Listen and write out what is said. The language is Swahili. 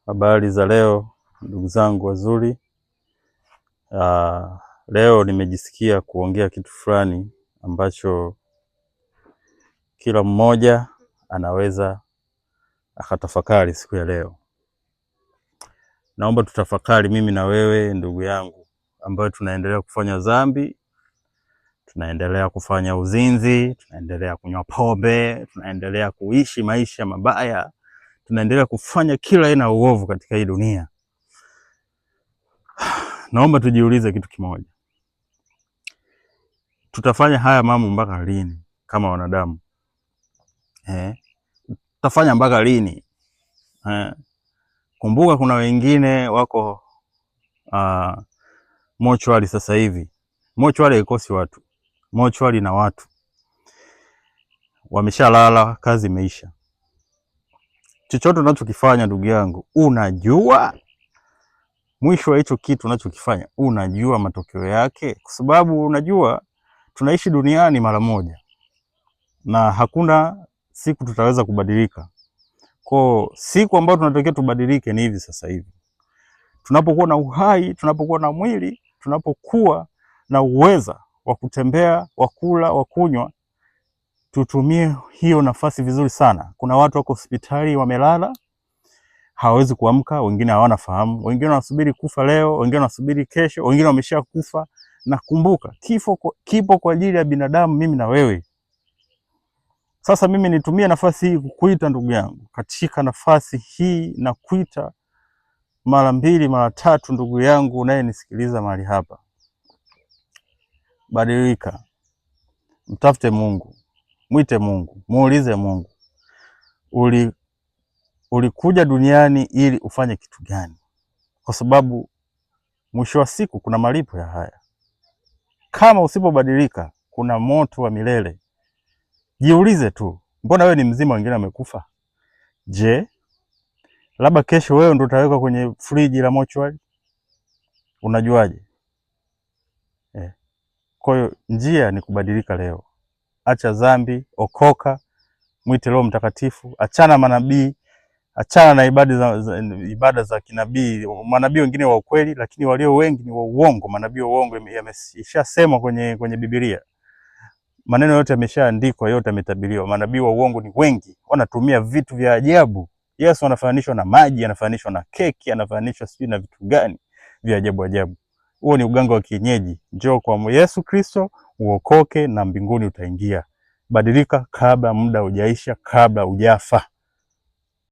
Habari za leo ndugu zangu wazuri. Leo nimejisikia kuongea kitu fulani ambacho kila mmoja anaweza akatafakari siku ya leo. Naomba tutafakari mimi na wewe ndugu yangu, ambayo tunaendelea kufanya dhambi, tunaendelea kufanya uzinzi, tunaendelea kunywa pombe, tunaendelea kuishi maisha mabaya, tunaendelea kufanya kila aina ya uovu katika hii dunia. Naomba tujiulize kitu kimoja. Tutafanya haya mambo mpaka lini kama wanadamu? Tutafanya mpaka lini? Kumbuka kuna wengine wako mochwari sasa hivi. Mochwari haikosi watu. Mochwari na watu wameshalala, kazi imeisha. Chochote unachokifanya ndugu yangu, unajua mwisho wa hicho kitu unachokifanya, unajua matokeo yake, kwa sababu unajua tunaishi duniani mara moja na hakuna siku tutaweza kubadilika. Kwa siku ambayo tunatakiwa tubadilike ni hivi sasa hivi. Tunapokuwa na uhai, tunapokuwa na mwili, tunapokuwa na uweza wa kutembea, wa kula, wa kunywa, tutumie hiyo nafasi vizuri sana. Kuna watu wako hospitali wamelala, hawawezi kuamka, wengine hawana fahamu, wengine wanasubiri kufa leo, wengine wanasubiri kesho, wengine wameshakufa. Na kumbuka, kipo kwa ajili ya binadamu, mimi na wewe. Sasa mimi nitumie nafasi hii kukuita ndugu yangu, katika nafasi hii na kuita mara mbili mara tatu, ndugu yangu unayenisikiliza mahali hapa. Badilika. Mtafute Mungu. Mwite Mungu. Muulize Mungu. Ulikuja duniani ili ufanye kitu gani? Kwa sababu mwisho wa siku kuna malipo ya haya. Kama usipobadilika, kuna moto wa milele. Jiulize tu, mbona wewe ni mzima, wengine wamekufa? Je, labda kesho wewe ndo utawekwa kwenye friji la mochwari? Unajuaje? Kwa hiyo njia ni kubadilika leo. Acha dhambi, okoka, mwite Roho Mtakatifu, achana manabii, achana na ibada za kinabii. Manabii wengine wa ukweli, lakini walio wengi ni wa uongo. Manabii wa uongo yameshasemwa kwenye Biblia. Maneno yote yameshaandikwa, yote yametabiriwa. Manabii wa uongo ni wengi, wanatumia vitu vya ajabu. Yesu anafananishwa na maji, anafananishwa na keki, anafananishwa sijui na vitu gani vya ajabu ajabu. Huo ni uganga wa kienyeji. Njoo kwa Yesu Kristo uokoke na mbinguni utaingia. Badilika kabla muda hujaisha, kabla hujafa.